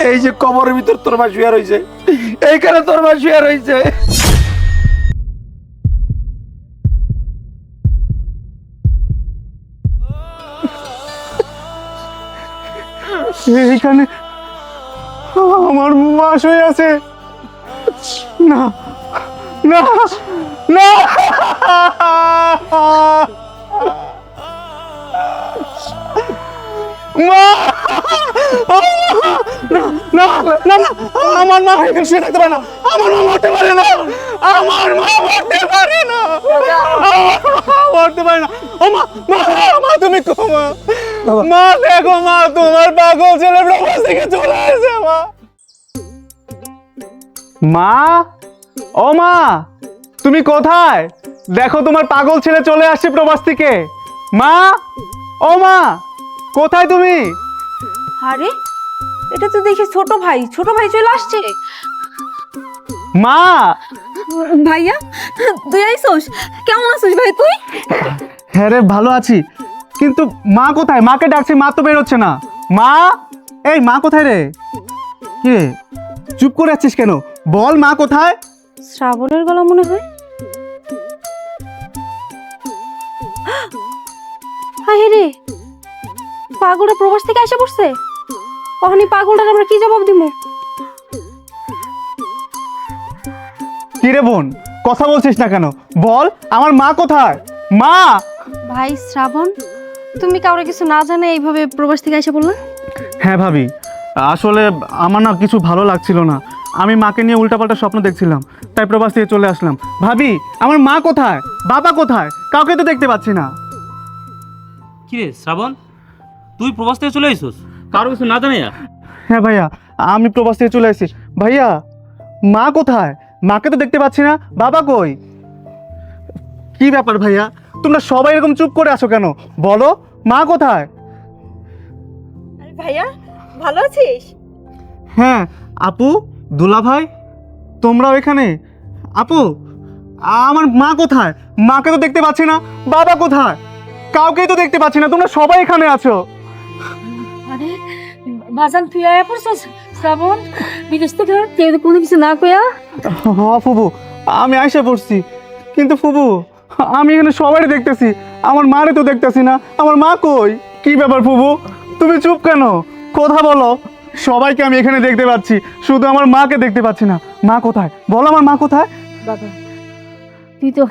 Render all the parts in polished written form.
এই যে কবরের ভিতর তোর মা শুয়ে রয়েছে, এইখানে তোর মা শুয়ে রয়েছে। এইখানে আমার মা শুয়ে আছে। না না না, মা, না না না, আমার মা এখানে শুয়ে থাকতে পারে না। আমার মা মরতে পারে না, আমার মা মরতে পারে না, মরতে পারে না। ও মা, মা, মা তুমি কো মা, মা দেখো মা, তোমার পাগল ছেলে প্রবাস থেকে চলে আসে। মা, মা, ও মা, তুমি কোথায়? দেখো তোমার পাগল ছেলে চলে আসছে প্রবাস থেকে। মা, ও মা, কোথায় তুমি? আরে এটা তো দেখি ছোট ভাই চলে আসছে। মা, ভাইয়া তুই আইছস? কেমন আছিস ভাই তুই? হ্যাঁ রে, ভালো আছি, কিন্তু মা কোথায়? মাকে ডাকছি, মা তো বেরোচ্ছে না। মা, এই মা কোথায় রে? কি রে, চুপ করে আছিস কেন? বল মা কোথায়? শ্রাবণের গলা মনে হয়। হায় রে, পাগলটা প্রবাস থেকে এসে পড়ছে। কখনই পাগলটার আমরা কি জবাব দিব? কি রে বোন, কথা বলছিস না কেন? বল আমার মা কোথায়? মা, ভাই শ্রাবণ, তুমি কাউরে কিছু না জানে এইভাবে প্রবাস থেকে এসে পড়লা? হ্যাঁ ভাবি, আসলে আমার না কিছু ভালো লাগছিল না। আমি মাকে নিয়ে উল্টাপাল্টা স্বপ্ন দেখছিলাম, তাই প্রবাস থেকে চলে আসলাম। ভাবি, আমার মা কোথায়, বাবা কোথায়? কাউকে তো দেখতে পাচ্ছি না। কিরে শ্রাবণ, তুই প্রবাস থেকে চলে আইসুস কারো কিছু না জানাইয়া? হ্যাঁ ভাইয়া, আমি প্রবাস থেকে চলে এসেছি। ভাইয়া, মা কোথায়? মাকে তো দেখতে পাচ্ছি না, বাবা কই? কি ব্যাপার ভাইয়া, তোমরা সবাই এরকম চুপ করে আছো কেন? বলো, মা কোথায়? আরে ভাইয়া, ভালো আছিস? হ্যাঁ আপু, দুলা ভাই, তোমরাও এখানে? আপু, আমার মা কোথায়? মাকে তো দেখতে পাচ্ছি না, বাবা কোথায়? কাউকেই তো দেখতে পাচ্ছি না, তোমরা সবাই এখানে আছো। আরে বাজান, তুই আয়া পড়ছস? শ্রাবণ, বিদেশ থেকে কেউ কোনো কিছু না কইয়া? হ্যাঁ ফুবু, আমি আইসা পড়ছি, কিন্তু ফুবু আমি এখানে সবাই দেখতেছি, আমার মারে তো দেখতেছি না। আমার মা কই? কি ব্যাপার ফুবু, তুমি চুপ কেন? কথা বলো। সবাইকে আমি এখানে দেখতে পাচ্ছি, শুধু আমার মাকে দেখতে পাচ্ছি না। মা কোথায়? বলো আমার মা কোথায়? বাবা, তুই তো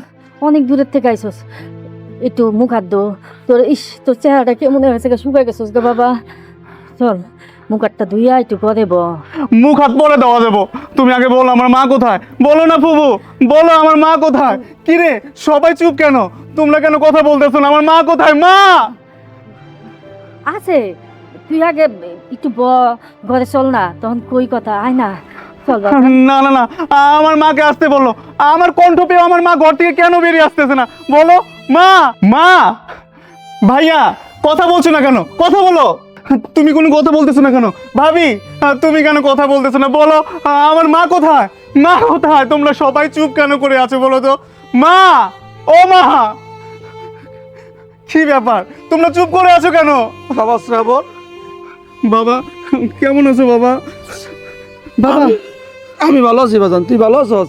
অনেক দূরের থেকে আইসস, একটু মুখ হাত দো। তোর চেহারাটা কেমন হয়েছে, শুকাই গেছিস গো বাবা। চল মুখ হাতটা ধুইয়া একটু করে ব। মুখ হাত পরে দেওয়া দেবো, তুমি আগে বলো আমার মা কোথায়? বলো না ফুবু, বলো আমার মা কোথায়? কি রে, সবাই চুপ কেন? তোমরা কেন কথা বলতেছো না? আমার মা কোথায়? মা আছে, তুই আগে একটু ঘরে চল না, তখন কই কথা। আয় না, চল বাবা। না না না, আমার মাকে আসতে বলো। আমার কণ্ঠ পেয়ে আমার মা ঘর থেকে কেন বেরিয়ে আসতেছে না? বলো মা। মা, ভাইয়া, কথা বলছো না কেন? কথা বলো। তুমি কোনো কথা বলতেছো না কেন? ভাবি, তুমি কেন কথা বলতেছো না? বলো আমার মা কোথায়? মা কোথায়? তোমরা সবাই চুপ কেন করে আছো বলো তো? মা, ও মা, কি ব্যাপার, তোমরা চুপ করে আছো কেন? বাবা শ্রাবণ, বাবা, কেমন আছো বাবা? বাবা, আমি ভালো আছি বাজান, তুই ভালো আছস?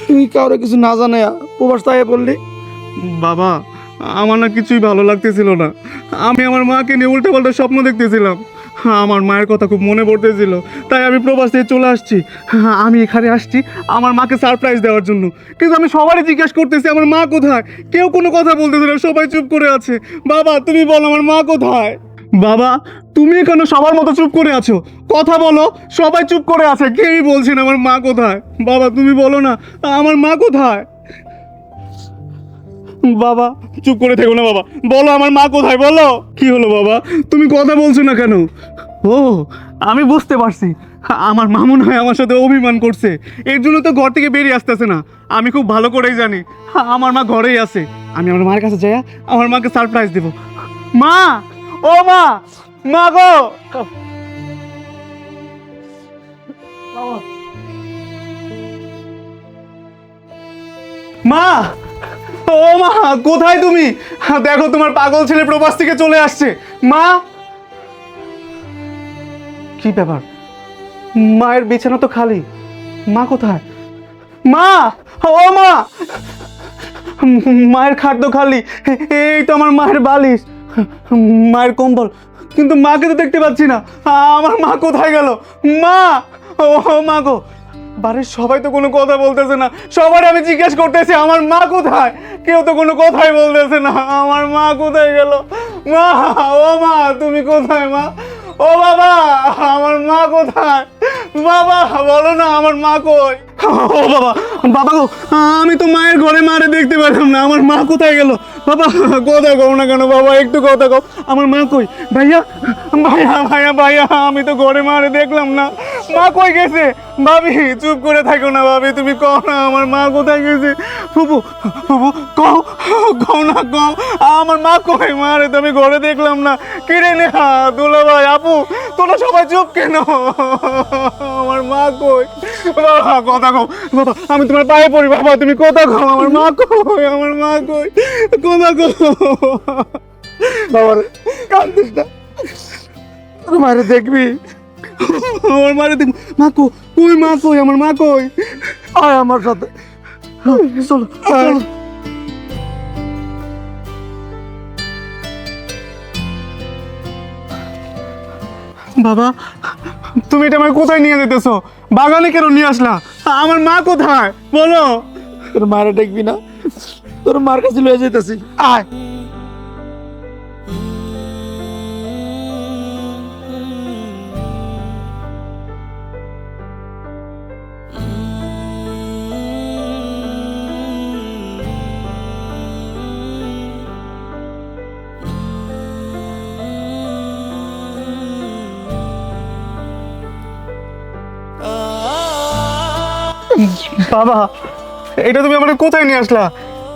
তুই কাউরে কিছু না জানে প্রবাস থেকে বললি? বাবা, আমার না কিছুই ভালো লাগতেছিল না। আমি আমার মাকে নিয়ে উল্টাপাল্টা স্বপ্ন দেখতেছিলাম। আমার মায়ের কথা খুব মনে পড়তেছিল, তাই আমি প্রবাস থেকে চলে আসছি। আমি এখানে আসছি আমার মাকে সারপ্রাইজ দেওয়ার জন্য, কিন্তু আমি সবারই জিজ্ঞেস করতেছি আমার মা কোথায়। কেউ কোনো কথা বলতেছে না, সবাই চুপ করে আছে। বাবা, তুমি বলো আমার মা কোথায়? বাবা, তুমি কেন সবার মতো চুপ করে আছো? কথা বলো, সবাই চুপ করে আছে, কেউই বলছে না আমার মা কোথায়। বাবা তুমি বলো না আমার মা কোথায়? বাবা, চুপ করে থেকো না বাবা, বলো আমার মা কোথায়? বলো। কি হলো বাবা, তুমি কথা বলছো না কেন? ও, আমি বুঝতে পারছি, আমার মা মনে হয় আমার সাথে অভিমান করছে, এর জন্য তো ঘর থেকে বেরিয়ে আসতেছে না। আমি খুব ভালো করেই জানি আমার মা ঘরেই আছে। আমি আমার মায়ের কাছে যাই, আমার মাকে সারপ্রাইজ দেব। মা, ও মা, মা গো। মা, ও মা, কোথায় তুমি? দেখো তোমার পাগল ছেলে প্রবাস থেকে চলে আসছে। মা, কি ব্যাপার, মায়ের বিছানা তো খালি, মা কোথায়? মা, ও মা, মায়ের খাদ্য খালি, এই তো আমার মায়ের বালিশ, মায়ের কম্বল, কিন্তু মাকে তো দেখতে পাচ্ছি না। আমার মা কোথায় গেল? মা, ও মা গো, বাড়ির সবাই তো কোনো কথা বলতেছে না, সবার আমি জিজ্ঞেস করতেছি আমার মা কোথায়, কেউ তো কোনো কথাই বলতেছে না। আমার মা কোথায় গেল? মা, ও মা, তুমি কোথায় মা? ও বাবা, আমার মা কোথায়? বাবা বলো না, আমার মা কই? ও বাবা, বাবা গো, আমি তো মায়ের ঘরে মারে দেখতে পেলাম না, আমার মা কোথায় গেল? বাবা কথা কও না কেন বাবা, একটু কথা কও, আমার মা কই? ভাইয়া, ভাইয়া, ভাইয়া, ভাইয়া, আমি তো ঘরে মারে দেখলাম না, মা কই গেছে? ভাবি চুপ করে থাকো না ভাবি, তুমি কও না আমার মা কোথায় গেছে? ফুপু, ফুপু কও, কও না কও, আমার মা কই? মারে তো আমি ঘরে দেখলাম না। কিরে নেহা, দুলা ভাই, আপু, তোরা সবাই চুপ কেন? আমার মা কই? বাবা কথা কও, বাবা আমি তোমার পায়ে পড়ি, বাবা তুমি কথা কও, আমার মা কই? আমার মা কই? কথা কও। বাবা রে, কান্দিস না, তোর মায়ের দেখবি। আমার মারে দেখ, মা কই? কই মা কই? আমার মা কই? আয় আমার সাথে, চলো চলো। বাবা তুমি এটা আমার কোথায় নিয়ে যেতেছো? বাগানে কেন নিয়ে আসলা? আমার মা কোথায় বলো? তোর মারে দেখবি না, তোর মার কাছে লয়ে যাইতেছি, আয়। বাবা এটা তুমি আমাকে কোথায় নিয়ে আসলা?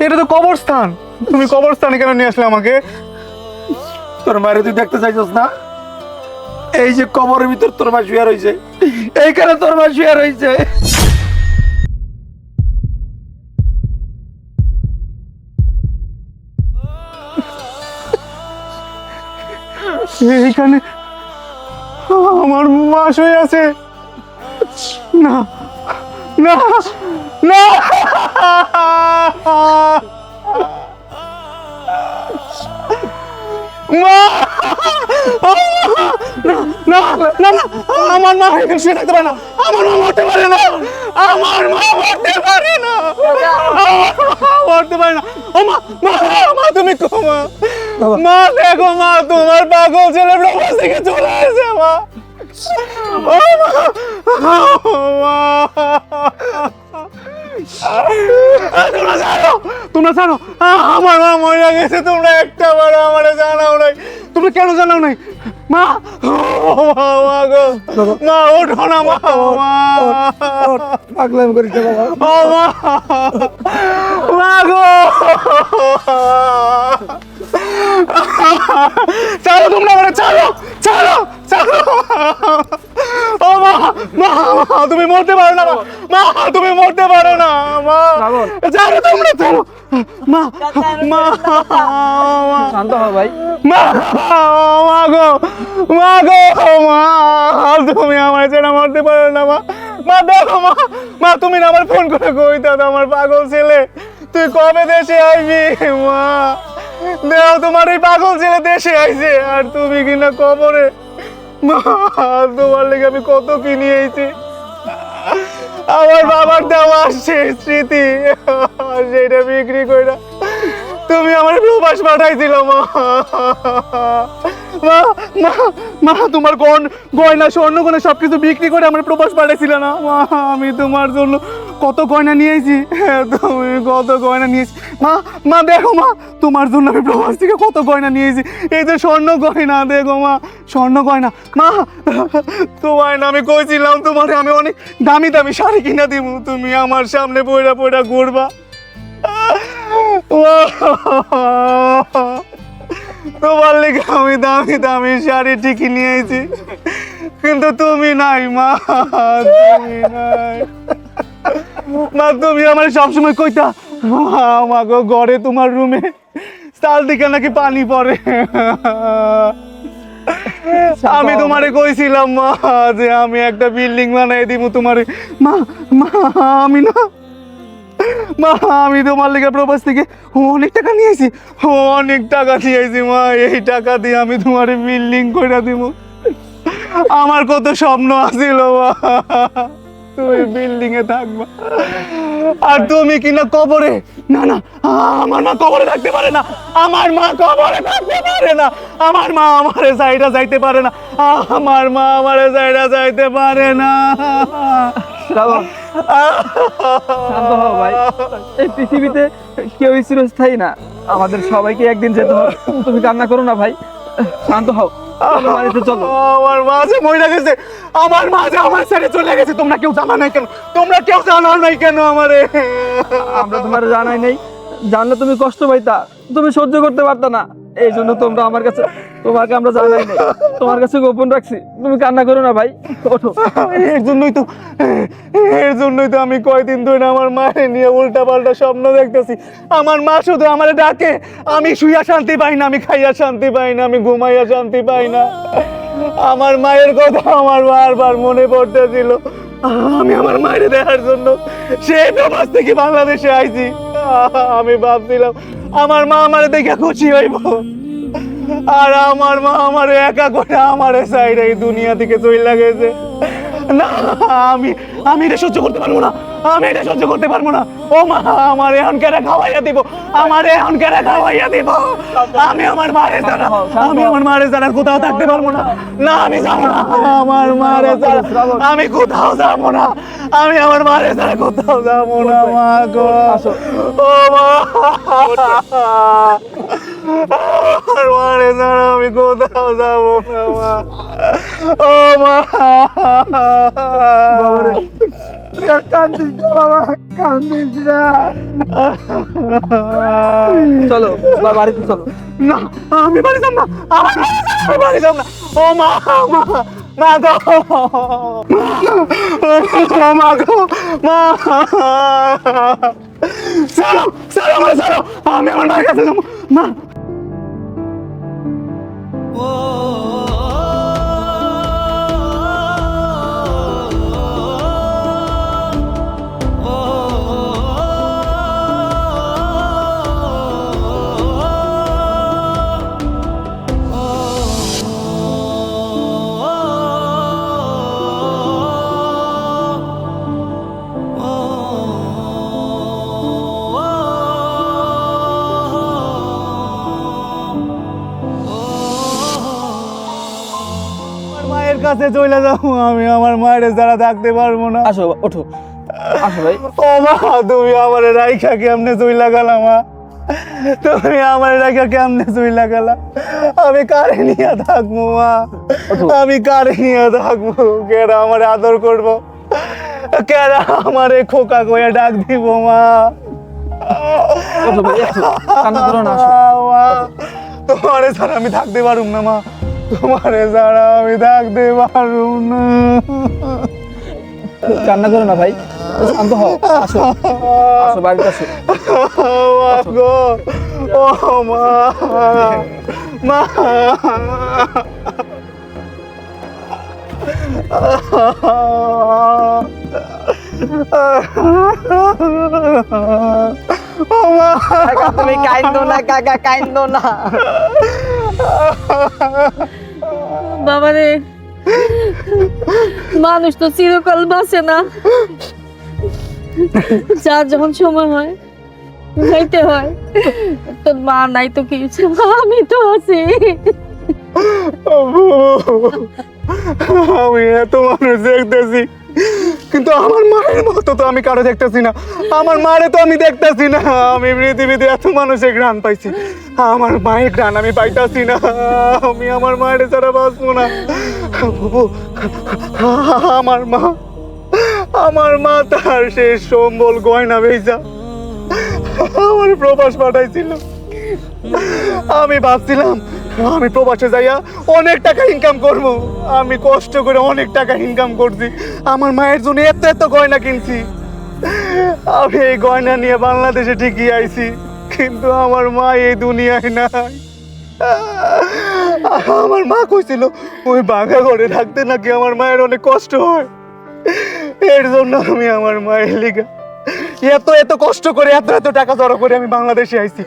এটা তো কবরস্থান, তুমি কবরস্থানে কেন নিয়ে আসলে আমাকে? তোর মারে তুই দেখতে চাইছস না? এই যে কবরের ভিতর তোর মা শুয়ে রয়েছে, এইখানে তোর মা শুয়ে রয়েছে। এইখানে আমার মা শুয়ে আছে? না না না, মা, না না না, আমার মা এখানে শুয়ে থাকতে পারে না, আমার মা মরতে পারে না, আমার মা মরতে পারে না, মরতে পারে না। ও মা, মা, মা তুমি কো মা, মা দেখো মা, তোমার পাগল ছেলে প্রবাস থেকে চলে আসে মা। ও মা, ও মা, তোমরা জানো, তোমরা জানো আমার মা মরে গেছে, তোমরা একটা বার আমারে জানাও নাই, তোমরা কেন জানাও নাই? মা, মা গো, মা ওঠো না মা, মা, পাগলামি করিস না বাবা। ও মা, মা গো, চলো তোমরা আমারে, চলো চলো চলো। ও মা, মা, মা তুমি মরতে পারো না, মা তুমি মরতে পারো না, মা চলো তোমরা, চলো মা, মা, শান্ত হ ভাই। মা, মা গো, মা গো, মা তুমি আমার ছেড়ে মরতে পারো না মা। মা দেখো মা, মা তুমি না আমার ফোন করে কইতা আমার পাগল ছেলে তুই কবে দেশে আসবি? মা দেখো তোমার এই পাগল ছেলে দেশে আইছে আর তুমি কিনা কবরে। মা তোমার লেগে আমি কত কি নিয়েছি, আমার বাবার দেওয়া আসছে স্মৃতি, সেটা বিক্রি কইরা তুমি আমার প্রবাস পাঠাইছিল মা। মা, মা, মা তোমার গয়না স্বর্ণ গয়না সবকিছু বিক্রি করে আমার প্রবাস পাঠাইছিল না মা? আমি তোমার জন্য কত গয়না নিয়েছি, তুমি কত গয়না নিয়েছি মা। মা দেখো মা, তোমার জন্য আমি প্রবাস থেকে কত গয়না নিয়েছি, এই যে স্বর্ণ গয়না দেখো মা, স্বর্ণ গয়না। মা তোমার না আমি কইছিলাম তোমার আমি অনেক দামি দামি শাড়ি কিনা দিব, তুমি আমার সামনে পয়রা পয়রা ঘুরবা। তোমার লেগে আমি দামি দামি শাড়ি ঠিকই নিয়েছি, কিন্তু তুমি নাই মা, তুমি নাই মা। তুমি আমার সবসময় কইতা মা গো, ঘরে তোমার রুমে চাল দিকে নাকি পানি পড়ে, আমি তোমারে কইছিলাম মা যে আমি একটা বিল্ডিং বানাই দিব তোমারে। মা মা আমি না মা, আমি তোমার লেগে প্রবাস থেকে অনেক টাকা নিয়ে আইছি, অনেক টাকা নিয়ে আইছি মা। এই টাকা দিয়ে আমি তোমার বিল্ডিং কইরা দিব। আমার কত স্বপ্ন আছিল মা, তুমি বিল্ডিং এ থাকবা আর তুমি কিনা কবরে। না না, আমার মা কবরে থাকতে পারে না, আমার মা কবরে থাকতে পারে না, আমার মা আমারে সাইডা যাইতে পারে না, আমার মা আমারে সাইডা যাইতে পারে না। শ্রাবণ, শান্ত হও ভাই। এই পৃথিবীতে কেউ চিরস্থায়ী না, আমাদের সবাইকে একদিন যেতে হবে। তুমি কান্না করো না ভাই, শান্ত হও। চলো বাড়িতে চলো। আমার মা যে মরে গেছে, আমার মা যে আমার ছেড়ে চলে গেছে, তোমরা কেউ জানা নাই কেন? তোমরা কেউ জানা নাই কেন আমারে? আমরা তোমার জানাই নাই, জানলে তুমি কষ্ট পাইতা, তুমি সহ্য করতে পারতা না, এই জন্য তোমরা আমার কাছে, তোমাকে আমরা জানাই নাই, তোমার কাছে গোপন রাখছি। তুমি কান্না করো না ভাই, ওঠো। এর জন্যই তো আমি কয়দিন ধরে আমার মায়ের নিয়ে উল্টা পাল্টা স্বপ্ন দেখতেছি। আমার মা শুধু আমারে ডাকে, আমি শুইয়া শান্তি পাই না, আমি খাইয়া শান্তি পাই না, আমি ঘুমাইয়া শান্তি পাই না। আমার মায়ের কথা আমার বারবার মনে পড়তেছিল। আমি আমার মায়ের দেখার জন্য সেই প্রবাস থেকে বাংলাদেশে আইছি। আমি ভাবছিলাম আমার মা আমারে দেখে খুশি হইব, আর আমার মা আমারে একা করে আমারে সাইড এই দুনিয়া থেকে চলে গেছে। না, আমি এটা সহ্য করতে পারবো না, আমি এটা সহ্য করতে পারবো না। ও মা, আমার এখন কেরা খাওয়াইয়া দিব, আমার এখন কেরা খাওয়াইয়া দিব। আমি আমার মারে ছাড়া, আমি আমার মারে ছাড়া কোথাও থাকতে পারবো না। না, আমি যাবো না, আমার মারে ছাড়া আমি কোথাও যাবো না, আমি আমার মারে ছাড়া কোথাও যাবো না। মা গো, ও মা, আমার মারে ছাড়া আমি কোথাও যাবো না মা। ও মা, কান্দিস না বাবা, কান্দিস না। চলো বাড়িতে চলো। না, আমি বাড়ি যাব না, আমি বাড়ি যাব না। ও মা, মা, মা গো, মা গো, মা, ছাড়ো, ছাড়ো আমার, ছাড়ো, আমি আমার মায়ের কাছে যাবো। মা, মায়ের কাছে চলে যাবো, আমি আমার মায়ের যারা থাকতে পারবো না। আসো, ওঠো, আসো ভাই। ও মা, তুমি আমার রাইখা কেমনে চইলা গেলা মা? তুমি আমার রাইখা কেমনে চইলা গেলা? আমি কারে নিয়ে থাকবো মা? আমি কারে নিয়ে থাকবো? কেরা আমার আদর করবো? কেরা আমারে খোকা কইয়া ডাক দিব মা? ওঠো ভাই, আসো, কান্না করো না, আসো। মা, তোমারে ছাড়া আমি থাকতে পারুম না মা, তোমারে ছাড়া আমি থাকতে পারুম না। কান্না করো না ভাই, শান্ত হও। আসো, আসো বাড়িতে আসো। মা গো, ও মা, মা, ও মা, তুমি কাইন্দো না কাকা, কাইন্দো না। বাবা রে, মানুষ তো চিরকাল বাঁচে না, যার যখন সময় হয় যাইতে হয়। তোর মা নাই তো কিছু, আমি তো আছি। আমি এত মানুষ দেখতেছি, কিন্তু আমার মায়ের মতো তো আমি কারো দেখতেছি না, আমার মারে তো আমি দেখতেছি না। আমি পৃথিবীতে এত মানুষের ঘ্রাণ পাইছি, আমার মায়ের ঘ্রাণ আমি পাইতাছি না। আমি আমার মায়ের ছাড়া বাঁচবো না। আমার মা তার শেষ সম্বল গয়না বেচা আমার প্রবাস পাঠাইছিল। আমি ভাবছিলাম আমি প্রবাসে যাইয়া অনেক টাকা ইনকাম করব। আমি কষ্ট করে অনেক টাকা ইনকাম করছি, আমার মায়ের জন্য এত এত গয়না কিনছি। আমি এই গয়না নিয়ে বাংলাদেশে ঠিকই আইছি, কিন্তু আমার মা এই দুনিয়ায় নাই। আমার মা কইছিল ওই বাঘা ঘরে থাকতে নাকি আমার মায়ের অনেক কষ্ট হয়। এর জন্য আমি আমার মায়ের লিগা এত এত কষ্ট করে এত এত টাকা জড়ো করে আমি বাংলাদেশে আইছি।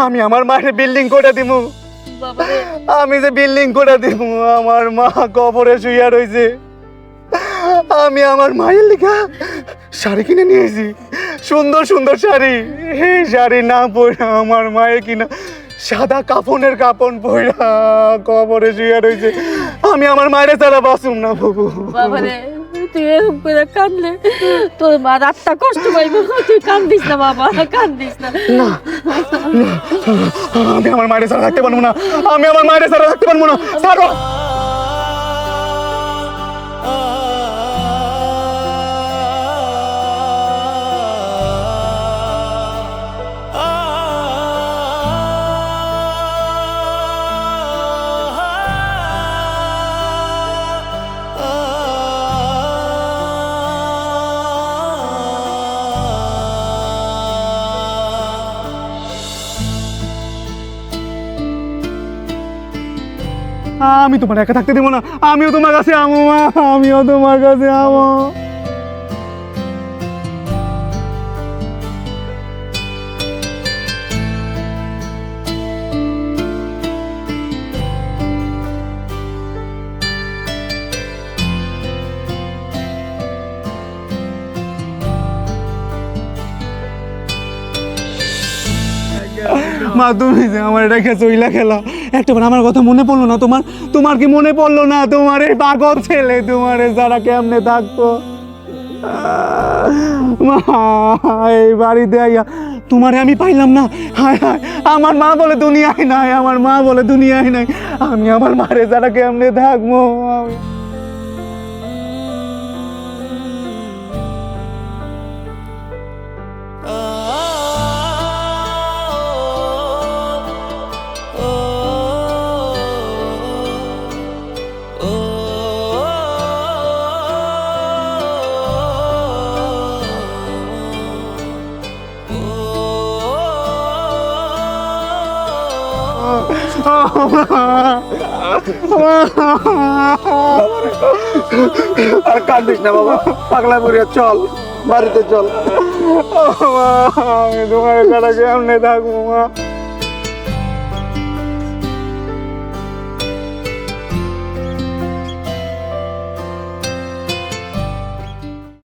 আমি আমার মায়ের বিল্ডিং করে দিমু, আমি যে বিল্ডিং করে দিমু, আমার মা কবরে শুইয়া রইছে। আমি আমার মায়ের লিগা শাড়ি কিনে নিয়েছি, সুন্দর সুন্দর শাড়ি। এই শাড়ি না পরা আমার মায়ের কিনা সাদা কাপড়ের কাপড় পরা কবরে শুইয়া রইছে। আমি আমার মায়ের ছাড়া বাঁচুম না বাবু। বাবারে তুই এরকম করে কাঁদলে তোর মা রাতটা কষ্ট পাইবে। তুই কান্দিস না বাবা, কান্দিস না। আমি আমার মায়ের ছাড়া থাকতে পারবো না, আমি আমার মায়ের ছাড়া থাকতে পারবো না। ছাড়ো। আমি তোমার একা থাকতে দেবো না, আমিও তোমার কাছে আমো মা, আমিও তোমার কাছে আমো। মা তুমি যে আমার রেখে চইলা খেলা, একটাবার আমার কথা মনে পড়লো না তোমার? তোমার কি মনে পড়লো না তোমার এই পাগল ছেলে তোমার যারা কেমনে থাকতো? মা এই বাড়িতে আইয়া তোমারে আমি পাইলাম না। হায় হায়, আমার মা বলে দুনিয়ায় নাই, আমার মা বলে দুনিয়ায় নাই। আমি আমার মারে যারা কেমনে থাকবো? আর কান্দিস না বাবা, পাগলা মরিয়া চল, বাড়িতে চল। আমি তোমার ছাড়া কেমনে থাকবো মা?